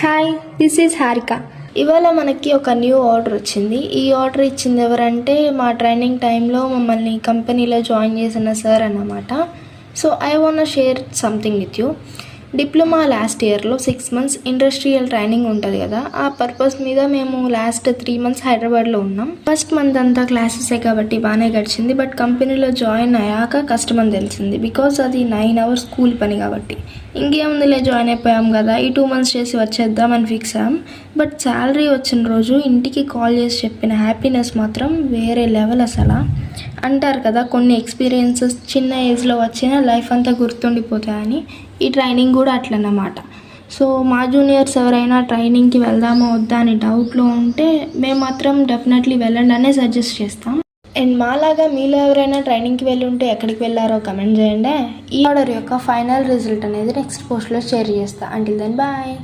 Hi, this is Harika. ఇవాళ మనకి ఒక న్యూ ఆర్డర్ వచ్చింది. ఈ ఆర్డర్ ఇచ్చింది ఎవరంటే మా ట్రైనింగ్ టైంలో మమ్మల్ని కంపెనీలో జాయిన్ చేసిన సార్ అన్నమాట. So I want share something with you. Diploma last ఇయర్లో 6 months ఇండస్ట్రియల్ ట్రైనింగ్ ఉంటుంది కదా, ఆ పర్పస్ మీద మేము లాస్ట్ 3 months హైదరాబాద్లో ఉన్నాం. ఫస్ట్ మంత్ అంతా క్లాసెసే కాబట్టి బాగానే గడిచింది. బట్ కంపెనీలో జాయిన్ అయ్యాక కష్టమని తెలిసింది. బికాజ్ అది 9 hours స్కూల్ పని కాబట్టి ఇంకేముందిలే జాయిన్ అయిపోయాం కదా, ఈ 2 months చేసి వచ్చేద్దామని ఫిక్స్ అయ్యాం. బట్ శాలరీ వచ్చిన రోజు ఇంటికి కాల్ చేసి చెప్పిన హ్యాపీనెస్ మాత్రం వేరే లెవెల్. అసలు అంటారు కదా, కొన్ని ఎక్స్పీరియన్సెస్ చిన్న ఏజ్లో వచ్చినా లైఫ్ అంతా గుర్తుండిపోతాయని. ఈ ట్రైనింగ్ కూడా అట్లన్నమాట. సో మా జూనియర్స్ ఎవరైనా ట్రైనింగ్కి వెళ్దామా వద్దా అని డౌట్లో ఉంటే మేము మాత్రం డెఫినెట్లీ వెళ్ళండి అనే సజెస్ట్ చేస్తాం. అండ్ మాలాగా మీలో ఎవరైనా ట్రైనింగ్కి వెళ్ళి ఉంటే ఎక్కడికి వెళ్ళారో కమెంట్ చేయండి. ఈ ఆర్డర్ యొక్క ఫైనల్ రిజల్ట్ అనేది నెక్స్ట్ పోస్ట్లో షేర్ చేస్తా. Until then bye.